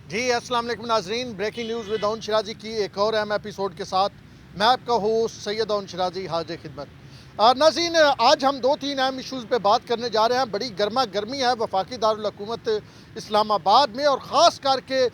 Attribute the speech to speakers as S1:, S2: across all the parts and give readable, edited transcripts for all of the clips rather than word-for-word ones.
S1: جی السلام علیکم ناظرین، بریکنگ نیوز ود اون شرازی کی ایک اور اہم ایپیسوڈ کے ساتھ میں آپ کا ہوسٹ سید اون شرازی حاضر خدمت۔ ناظرین، آج ہم دو تین اہم ایشوز پہ بات کرنے جا رہے ہیں۔ بڑی گرما گرمی ہے وفاقی دارالحکومت اسلام آباد میں، اور خاص کر کے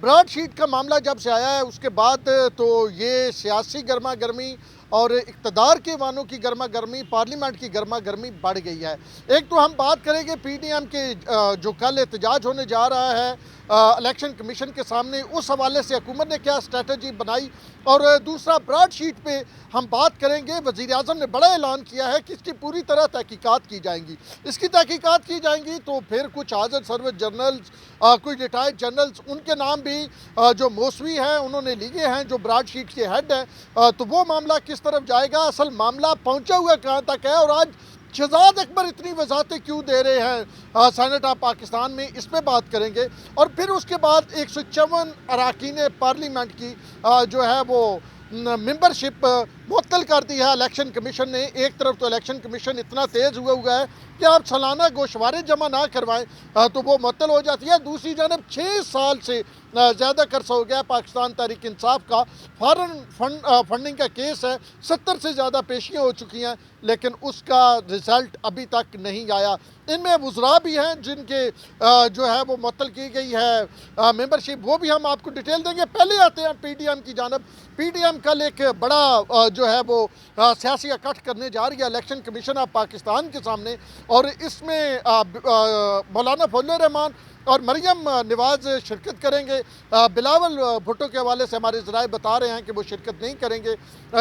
S1: براڈ شیٹ کا معاملہ جب سے آیا ہے اس کے بعد تو یہ سیاسی گرما گرمی اور اقتدار کے وانوں کی گرما گرمی، پارلیمنٹ کی گرما گرمی بڑھ گئی ہے۔ ایک تو ہم بات کریں گے پی ڈی ایم کے جو کل احتجاج ہونے جا رہا ہے الیکشن کمیشن کے سامنے، اس حوالے سے حکومت نے کیا اسٹریٹجی بنائی، اور دوسرا براڈ شیٹ پہ ہم بات کریں گے۔ وزیر اعظم نے بڑا اعلان کیا ہے کہ اس کی پوری طرح تحقیقات کی جائیں گی۔ اس کی تحقیقات کی جائیں گی تو پھر کچھ حاضر سروس جنرلز، کچھ ریٹائرڈ جنرلز، ان کے نام بھی جو موسوی ہیں انہوں نے لیے ہیں، جو براڈ شیٹ کے ہیڈ ہیں، تو وہ معاملہ کس طرف جائے گا، اصل معاملہ پہنچا ہوا کہاں تک ہے، اور آج شہزاد اکبر اتنی وضاحتیں کیوں دے رہے ہیں سینٹ آف پاکستان میں، اس پہ بات کریں گے۔ اور پھر اس کے بعد 154 اراکین پارلیمنٹ کی جو ہے وہ ممبرشپ معطل کر دی ہے الیکشن کمیشن نے۔ ایک طرف تو الیکشن کمیشن اتنا تیز ہوا ہے کہ آپ سالانہ گوشوارے جمع نہ کروائیں تو وہ معطل ہو جاتی ہے۔ دوسری جانب 6 سال سے زیادہ عرصہ ہو گیا پاکستان تحریک انصاف کا فارن فنڈنگ کا کیس ہے، 70 سے زیادہ پیشیاں ہو چکی ہیں، لیکن اس کا رزلٹ ابھی تک نہیں آیا۔ ان میں وزراء بھی ہیں جن کے جو ہے وہ معطل کی گئی ہے ممبرشپ، وہ بھی ہم آپ کو ڈیٹیل دیں گے۔ پہلے آتے ہیں پی ڈی ایم کی جانب۔ پی ڈی ایم کل ایک بڑا جو ہے وہ سیاسی اکٹھ کرنے جا رہی ہے الیکشن کمیشن آف پاکستان کے سامنے، اور اس میں مولانا فضل الرحمان اور مریم نواز شرکت کریں گے۔ بلاول بھٹو کے حوالے سے ہمارے ذرائع بتا رہے ہیں کہ وہ شرکت نہیں کریں گے۔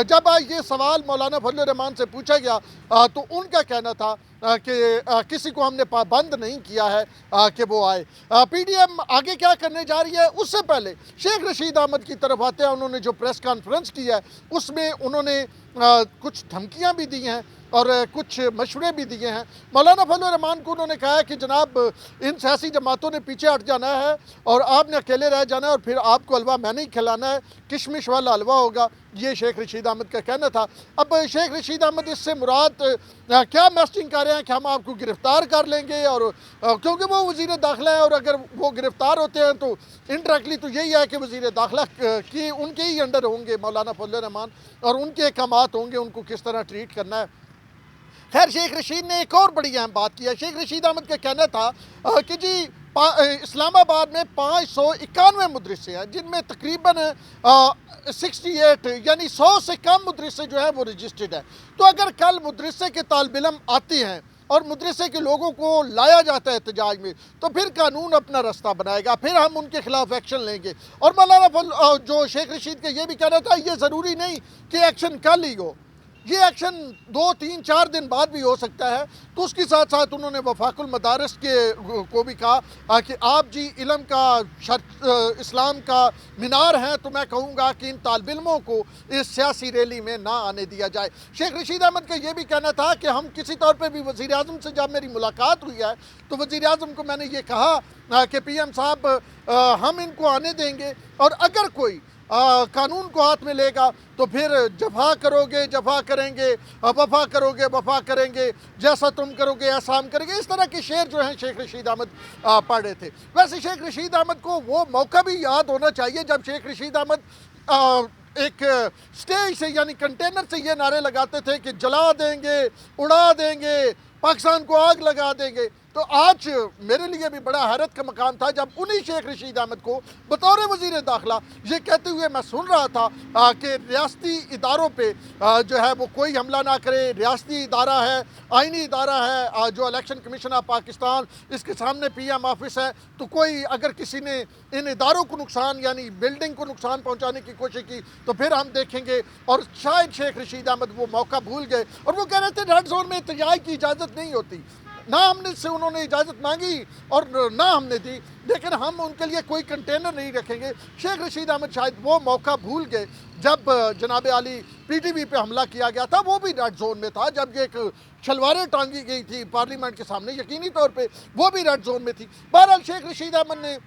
S1: جب یہ سوال مولانا فضل الرحمان سے پوچھا گیا تو ان کا کہنا تھا کہ کسی کو ہم نے پابند نہیں کیا ہے کہ وہ آئے۔ پی ڈی ایم آگے کیا کرنے جا رہی ہے، اس سے پہلے شیخ رشید احمد کی طرف آتے ہیں۔ انہوں نے جو پریس کانفرنس کی ہے اس میں انہوں نے کچھ دھمکیاں بھی دی ہیں اور کچھ مشورے بھی دیے ہیں۔ مولانا فضل الرحمان کو انہوں نے کہا ہے کہ جناب ان سیاسی جماعتوں نے پیچھے ہٹ جانا ہے اور آپ نے اکیلے رہ جانا ہے، اور پھر آپ کو حلوہ میں نہیں کھلانا ہے، کشمش والا حلوہ ہوگا، یہ شیخ رشید احمد کا کہنا تھا۔ اب شیخ رشید احمد اس سے مراد کیا میسجنگ کر رہے ہیں کہ ہم آپ کو گرفتار کر لیں گے، اور کیونکہ وہ وزیر داخلہ ہے، اور اگر وہ گرفتار ہوتے ہیں تو انڈائریکٹلی تو یہی ہے کہ وزیر داخلہ کی ان کے ہی انڈر ہوں گے مولانا فضل الرحمان، اور ان کے احکامات ہوں گے ان کو کس طرح ٹریٹ کرنا ہے۔ خیر، شیخ رشید نے ایک اور بڑی اہم بات کی ہے۔ شیخ رشید احمد کا کہنا تھا کہ جی اسلام آباد میں 591 مدرسے ہیں، جن میں تقریباً 68 یعنی 100 سے کم مدرسے جو ہیں وہ رجسٹرڈ ہیں۔ تو اگر کل مدرسے کے طالب علم آتے ہیں اور مدرسے کے لوگوں کو لایا جاتا ہے احتجاج میں، تو پھر قانون اپنا راستہ بنائے گا، پھر ہم ان کے خلاف ایکشن لیں گے۔ اور مولانا جو شیخ رشید کا یہ بھی کہنا تھا، یہ ضروری نہیں کہ ایکشن کل ہی ہو، یہ ایکشن 2 3 4 دن بعد بھی ہو سکتا ہے۔ تو اس کے ساتھ ساتھ انہوں نے وفاق المدارس کو بھی کہا کہ آپ جی علم کا اسلام کا مینار ہیں، تو میں کہوں گا کہ ان طالب علموں کو اس سیاسی ریلی میں نہ آنے دیا جائے۔ شیخ رشید احمد کا یہ بھی کہنا تھا کہ ہم کسی طور پہ بھی وزیر اعظم سے جب میری ملاقات ہوئی ہے تو وزیر اعظم کو میں نے یہ کہا کہ پی ایم صاحب ہم ان کو آنے دیں گے، اور اگر کوئی قانون کو ہاتھ میں لے گا تو پھر جفا کرو گے جفا کریں گے، وفا کرو گے وفا کریں گے، جیسا تم کرو گے ایسا ہم کریں گے۔ اس طرح کے شعر جو ہیں شیخ رشید احمد پڑھ رہے تھے۔ ویسے شیخ رشید احمد کو وہ موقع بھی یاد ہونا چاہیے جب شیخ رشید احمد ایک سٹیج سے یعنی کنٹینر سے یہ نعرے لگاتے تھے کہ جلا دیں گے، اڑا دیں گے، پاکستان کو آگ لگا دیں گے۔ تو آج میرے لیے بھی بڑا حیرت کا مقام تھا جب انہی شیخ رشید احمد کو بطور وزیر داخلہ یہ کہتے ہوئے میں سن رہا تھا کہ ریاستی اداروں پہ جو ہے وہ کوئی حملہ نہ کرے، ریاستی ادارہ ہے، آئینی ادارہ ہے جو الیکشن کمیشن آف پاکستان، اس کے سامنے پی ایم آفس ہے، تو کوئی اگر کسی نے ان اداروں کو نقصان یعنی بلڈنگ کو نقصان پہنچانے کی کوشش کی تو پھر ہم دیکھیں گے۔ اور شاید شیخ رشید احمد وہ موقع بھول گئے، اور وہ کہہ رہے تھے ریڈ زون میں احتجاج کی اجازت نہیں ہوتی، نہ ہم نے سے انہوں نے اجازت مانگی اور نہ ہم نے دی، لیکن ہم ان کے لیے کوئی کنٹینر نہیں رکھیں گے۔ شیخ رشید احمد شاید وہ موقع بھول گئے جب جناب عالی پی ٹی وی پہ حملہ کیا گیا تھا، وہ بھی ریڈ زون میں تھا، جب یہ ایک شلواریں ٹانگی گئی تھی پارلیمنٹ کے سامنے، یقینی طور پہ وہ بھی ریڈ زون میں تھی۔ بہرحال شیخ رشید احمد نے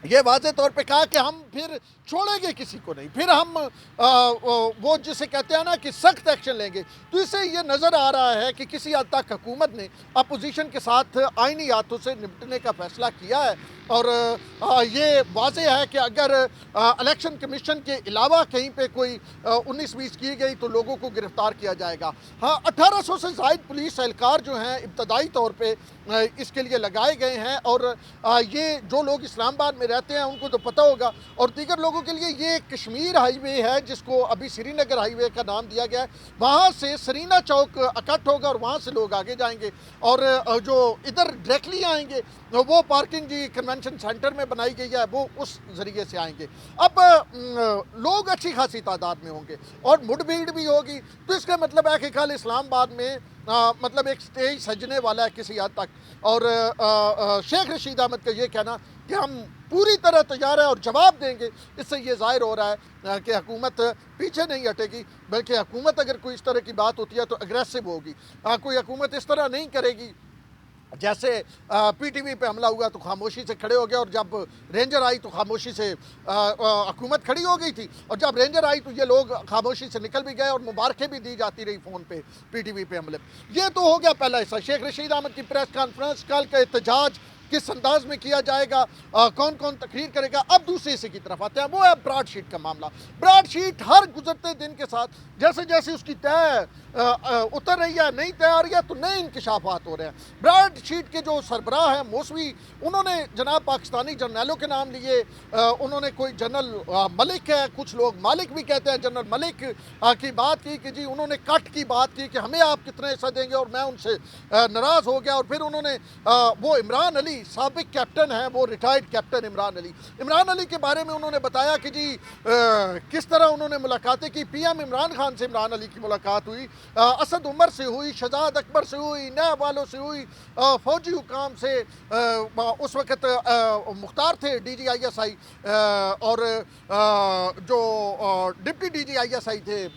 S1: یہ واضح طور پہ کہا کہ ہم پھر چھوڑیں گے کسی کو نہیں، پھر ہم وہ جسے کہتے ہیں نا کہ سخت ایکشن لیں گے۔ تو اس سے یہ نظر آ رہا ہے کہ کسی حد تک حکومت نے اپوزیشن کے ساتھ آئینی ہاتھوں سے نپٹنے کا فیصلہ کیا ہے، اور یہ واضح ہے کہ اگر الیکشن کمیشن کے علاوہ کہیں پہ کوئی 19-20 کی گئی تو لوگوں کو گرفتار کیا جائے گا۔ ہاں 1800 سے زائد پولیس اہلکار جو ہیں ابتدائی طور پہ اس کے لیے لگائے گئے ہیں، اور یہ جو لوگ اسلام آباد میں رہتے ہیں ان کو تو پتہ ہوگا، اور دیگر لوگوں کے لیے یہ کشمیر ہائی وے ہے جس کو ابھی سری نگر ہائی وے کا نام دیا گیا ہے، وہاں سے سرینا چوک اکٹ ہوگا اور وہاں سے لوگ آگے جائیں گے، اور جو ادھر ڈائریکٹلی آئیں گے وہ پارکنگ جی کنونشن سینٹر میں بنائی گئی ہے، وہ اس ذریعے سے آئیں گے۔ اب لوگ اچھی خاصی تعداد میں ہوں گے اور مڈ بھیڑ بھی ہوگی، تو اس کا مطلب ہے کہ کل اسلام آباد میں مطلب ایک سٹیج سجنے والا ہے کسی حد تک، اور شیخ رشید احمد کا یہ کہنا کہ ہم پوری طرح تیار ہے اور جواب دیں گے، اس سے یہ ظاہر ہو رہا ہے کہ حکومت پیچھے نہیں ہٹے گی، بلکہ حکومت اگر کوئی اس طرح کی بات ہوتی ہے تو اگریسو ہوگی۔ کوئی حکومت اس طرح نہیں کرے گی جیسے پی ٹی وی پہ حملہ ہوا تو خاموشی سے کھڑے ہو گئے، اور جب رینجر آئی تو خاموشی سے حکومت کھڑی ہو گئی تھی، اور جب رینجر آئی تو یہ لوگ خاموشی سے نکل بھی گئے اور مبارکیں بھی دی جاتی رہی فون پہ پی ٹی وی پہ حملے۔ یہ تو ہو گیا پہلا حصہ۔ شیخ رشید احمد کی پریس کانفرنس، کل کا احتجاج کس انداز میں کیا جائے گا، کون کون تقریر کرے گا۔ اب دوسری حصے کی طرف آتے ہیں، وہ ہے براڈ شیٹ کا معاملہ۔ براڈ شیٹ ہر گزرتے دن کے ساتھ جیسے جیسے اس کی طے اتر رہی ہے، نئی طے آ رہی ہے تو نئے انکشافات ہو رہے ہیں۔ براڈ شیٹ کے جو سربراہ ہیں موسوی، انہوں نے جناب پاکستانی جرنیلوں کے نام لیے، انہوں نے کوئی جنرل ملک ہے، کچھ لوگ مالک بھی کہتے ہیں، جنرل ملک کی بات کی کہ جی انہوں نے کٹ کی بات کی کہ ہمیں آپ کتنے حصہ دیں گے، اور میں ان سے ناراض ہو گیا، اور پھر انہوں نے وہ عمران علی سابق کیپٹن ہیں، وہ ریٹائرڈ کیپٹن عمران علی کے بارے میں انہوں نے بتایا کہ جی کس طرح انہوں نے ملاقاتیں کی۔ پی ایم عمران خان سے عمران علی کی ملاقات ہوئی، اسد عمر سے ہوئی، شہزاد اکبر سے ہوئی، نیب والوں سے ہوئی، فوجی حکام سے، اس وقت مختار تھے D G I S I, اور جو deputy D G I S I تھے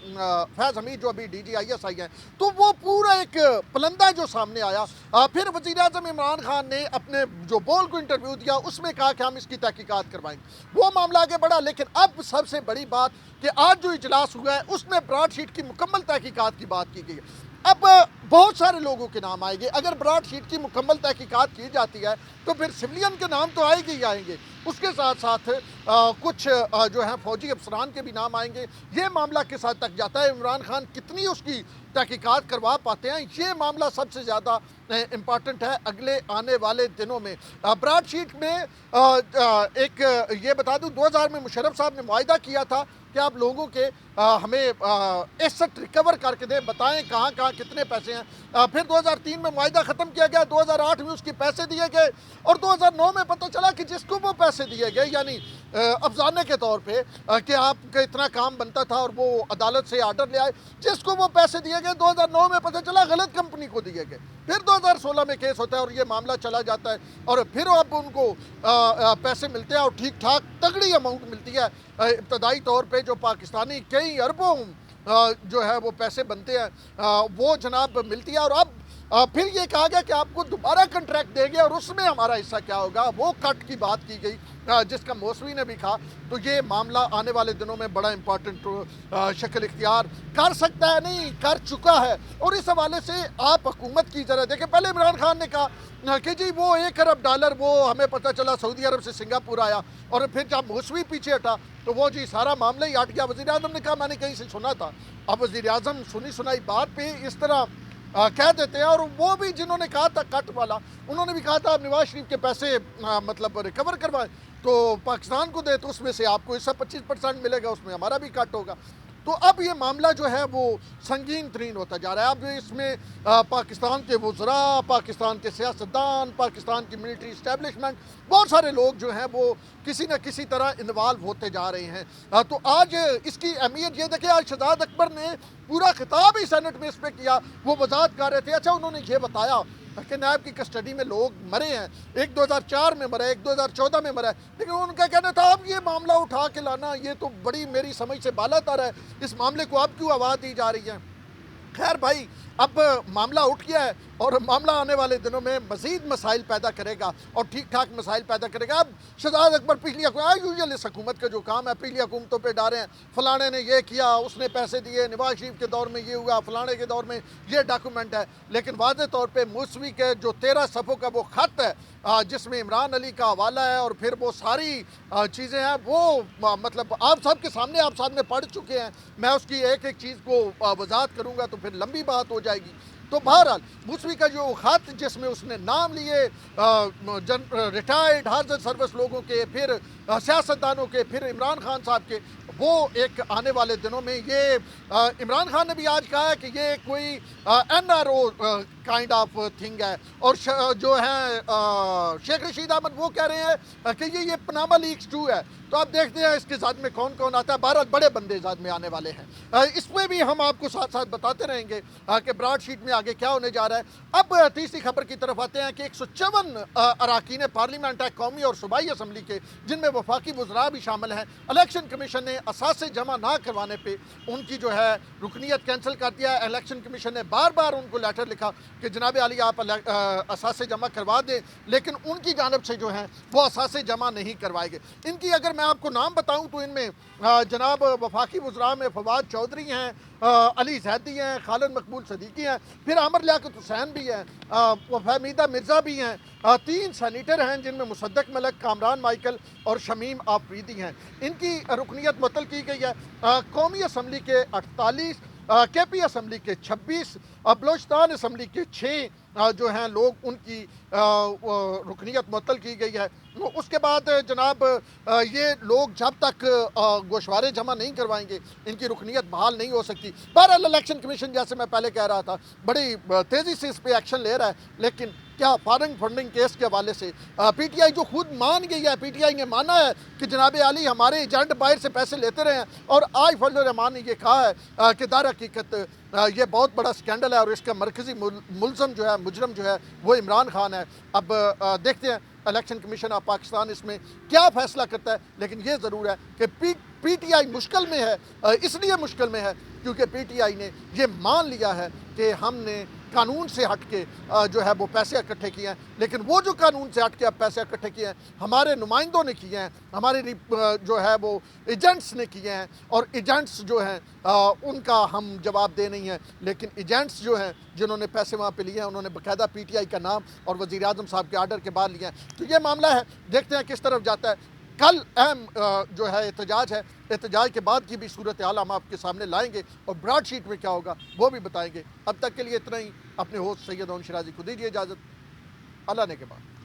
S1: فیض حمید جو ابھی ڈی جی آئی ایس آئی ہیں، تو وہ پورا ایک پلندہ جو سامنے آیا۔ پھر وزیر اعظم عمران خان نے اپنے جو بول کو انٹرویو دیا، اس میں کہا کہ ہم اس کی تحقیقات کروائیں گے، وہ معاملہ آگے بڑھا۔ لیکن اب سب سے بڑی بات کہ آج جو اجلاس ہوا ہے اس میں براڈ شیٹ کی مکمل تحقیقات کی بات کی گئی ہے۔ اب بہت سارے لوگوں کے نام آئیں گے، اگر براڈ شیٹ کی مکمل تحقیقات کی جاتی ہے تو پھر سویلین کے نام تو آئے گے ہی آئیں گے، اس کے ساتھ ساتھ کچھ جو ہیں فوجی افسران کے بھی نام آئیں گے۔ یہ معاملہ کس حد تک جاتا ہے، عمران خان کتنی اس کی تحقیقات کروا پاتے ہیں، یہ معاملہ سب سے زیادہ امپارٹنٹ ہے اگلے آنے والے دنوں میں۔ براڈ شیٹ میں ایک یہ بتا دوں 2000 میں مشرف صاحب نے معاہدہ کیا تھا کہ آپ لوگوں کے ہمیں ایسٹ ریکور کر کے دیں، بتائیں کہاں کہاں کتنے پیسے ہیں۔ پھر 2003 میں معاہدہ ختم کیا گیا، 2008 میں اس کی پیسے دیے گئے، اور 2009 میں پتہ چلا کہ جس کو وہ پیسے دیے گئے یعنی افزانے کے طور پہ کہ آپ کا اتنا کام بنتا تھا، اور وہ عدالت سے آرڈر لے آئے، جس کو وہ پیسے دیے گئے 2009 میں پتہ چلا غلط کمپنی کو دیے گئے۔ پھر 2016 میں کیس ہوتا ہے اور یہ معاملہ چلا جاتا ہے، اور پھر اب ان کو پیسے ملتے ہیں اور ٹھیک ٹھاک تگڑی اماؤنٹ ملتی ہے۔ ابتدائی طور پہ جو پاکستانی کئی اربوں جو ہے وہ پیسے بنتے ہیں وہ جناب ملتی ہے، اور اب پھر یہ کہا گیا کہ آپ کو دوبارہ کنٹریکٹ دیں گے اور اس میں ہمارا حصہ کیا ہوگا، وہ کٹ کی بات کی گئی جس کا موسوی نے بھی کہا۔ تو یہ معاملہ آنے والے دنوں میں بڑا امپورٹنٹ شکل اختیار کر سکتا ہے، نہیں کر چکا ہے، اور اس حوالے سے آپ حکومت کی ذرا دیکھیں۔ پہلے عمران خان نے کہا کہ جی وہ $1 ارب وہ ہمیں پتہ چلا سعودی عرب سے سنگاپور آیا، اور پھر جب موسوی پیچھے ہٹا تو وہ جی سارا معاملہ ہی ہٹ گیا۔ وزیر اعظم نے کہا میں نے کہیں سے سنا تھا۔ اب وزیر اعظم سنی سنائی بات پہ اس طرح کہہ دیتے ہیں، اور وہ بھی جنہوں نے کہا تھا کٹ والا، انہوں نے بھی کہا تھا نواز شریف کے پیسے مطلب ریکور کروائیں تو پاکستان کو دے، تو اس میں سے آپ کو حصہ 25% ملے گا، اس میں ہمارا بھی کٹ ہوگا۔ تو اب یہ معاملہ جو ہے وہ سنگین ترین ہوتا جا رہا ہے۔ اب اس میں پاکستان کے وزراء، پاکستان کے سیاستدان، پاکستان کی ملٹری اسٹیبلشمنٹ، بہت سارے لوگ جو ہیں وہ کسی نہ کسی طرح انوالو ہوتے جا رہے ہیں۔ تو آج اس کی اہمیت یہ دیکھیں، آج شہزاد اکبر نے پورا خطاب ہی سینٹ میں اس پہ کیا، وہ وضاحت کر رہے تھے۔ اچھا انہوں نے یہ بتایا کہ نیب کی کسٹڈی میں لوگ مرے ہیں، ایک 2004 میں مرا ہے، ایک 2014 میں مرا ہے، لیکن ان کا کہنا تھا اب یہ معاملہ اٹھا کے لانا یہ تو بڑی میری سمجھ سے بالا تر ہے، اس معاملے کو اب کیوں آواز دی جا رہی ہے۔ خیر بھائی اب معاملہ اٹھ گیا ہے، اور معاملہ آنے والے دنوں میں مزید مسائل پیدا کرے گا اور ٹھیک ٹھاک مسائل پیدا کرے گا۔ اب شہزاد اکبر پچھلی یوزل اس حکومت کا جو کام ہے پچھلی حکومتوں پہ ڈالے ہیں، فلانے نے یہ کیا، اس نے پیسے دیے، نواز شریف کے دور میں یہ ہوا، فلانے کے دور میں یہ ڈاکومنٹ ہے، لیکن واضح طور پہ موسوی کے جو 13 صفحوں کا وہ خط ہے جس میں عمران علی کا حوالہ ہے اور پھر وہ ساری چیزیں ہیں، وہ مطلب آپ سب کے سامنے آپ سامنے پڑھ چکے ہیں۔ میں اس کی ایک ایک چیز کو وضاحت کروں گا تو پھر لمبی بات ہو جائے گی۔ تو بہرحال موسوی کا جو خط جس میں اس نے نام لیے ریٹائرڈ حاضر سروس لوگوں کے، پھر سیاستدانوں کے، پھر عمران خان صاحب کے، وہ ایک آنے والے دنوں میں یہ عمران خان نے بھی آج کہا ہے کہ یہ کوئی NRO کائنڈ آف تھنگ ہے، اور جو ہیں شیخ رشید احمد وہ کہہ رہے ہیں کہ یہ پناما لیکس 2 ہے۔ تو آپ دیکھتے ہیں اس کے ذات میں کون کون آتا ہے۔ بہرحال بڑے بندے ذات میں آنے والے ہیں، اس میں بھی ہم آپ کو ساتھ ساتھ بتاتے رہیں گے کہ براڈ شیٹ میں آگے کیا ہونے جا رہا ہے۔ اب تیسری خبر کی طرف آتے ہیں کہ 154 اراکین پارلیمنٹ ہے قومی اور صوبائی اسمبلی کے، جن میں وفاقی وزراء بھی شامل ہیں۔ الیکشن کمیشن نے اثاثے جمع نہ کروانے پہ ان کی جو ہے رکنیت کینسل کر دیا ہے۔ الیکشن کمیشن نے بار بار ان کو لیٹر لکھا کہ جناب عالی آپ اثاثے جمع کروا دیں، لیکن ان کی جانب سے جو ہیں وہ اثاثے جمع نہیں کروائے گئے۔ ان کی اگر میں آپ کو نام بتاؤں تو ان میں جناب وفاقی وزراء میں فواد چودھری ہیں، علی زیدی ہیں، خالد مقبول صدیقی ہیں، پھر عامر لیاقت حسین بھی ہیں، فہمیدہ مرزا بھی ہیں، 3 سینیٹر ہیں جن میں مصدق ملک، کامران مائیکل اور شمیم آفریدی ہیں۔ ان کی رکنیت معطل کی گئی ہے۔ قومی اسمبلی کے 48، کے پی اسمبلی کے 26، بلوچستان اسمبلی کے 6 جو ہیں لوگ ان کی رکنیت معطل کی گئی ہے۔ اس کے بعد جناب یہ لوگ جب تک گوشوارے جمع نہیں کروائیں گے ان کی رکنیت بحال نہیں ہو سکتی۔ بہرحال الیکشن کمیشن جیسے میں پہلے کہہ رہا تھا بڑی تیزی سے اس پہ ایکشن لے رہا ہے، لیکن کیا فارنگ فنڈنگ کیس کے حوالے سے پی ٹی آئی جو خود مان گئی ہے، پی ٹی آئی نے مانا ہے کہ جناب عالی ہمارے ایجنٹ باہر سے پیسے لیتے رہے ہیں، اور آج فضل الرحمان نے یہ کہا ہے کہ در حقیقت یہ بہت بڑا سکینڈل ہے اور اس کا مرکزی ملزم جو ہے، مجرم جو ہے وہ عمران خان ہے۔ اب دیکھتے ہیں الیکشن کمیشن آف پاکستان اس میں کیا فیصلہ کرتا ہے، لیکن یہ ضرور ہے کہ پی ٹی آئی مشکل میں ہے۔ اس لیے مشکل میں ہے کیونکہ پی ٹی آئی نے یہ مان لیا ہے کہ ہم نے قانون سے ہٹ کے جو ہے وہ پیسے اکٹھے کیے ہیں، لیکن وہ جو قانون سے ہٹ کے اب پیسے اکٹھے کیے ہیں ہمارے نمائندوں نے کیے ہیں، ہمارے جو ہے وہ ایجنٹس نے کیے ہیں، اور ایجنٹس جو ہیں ان کا ہم جواب دہ نہیں ہیں، لیکن ایجنٹس جو ہیں جنہوں نے پیسے وہاں پہ لیے ہیں انہوں نے باقاعدہ پی ٹی آئی کا نام اور وزیر اعظم صاحب کے آرڈر کے بعد لیا ہے۔ تو یہ معاملہ ہے، دیکھتے ہیں کس طرف جاتا ہے۔ کل اہم جو ہے احتجاج ہے، احتجاج کے بعد کی بھی صورتحال ہم آپ کے سامنے لائیں گے اور براڈ شیٹ میں کیا ہوگا وہ بھی بتائیں گے۔ اب تک کے لیے اتنا ہی۔ اپنے ہوسٹ سید اون شرازی کو دیجیے اجازت، اللہ نے کے بعد۔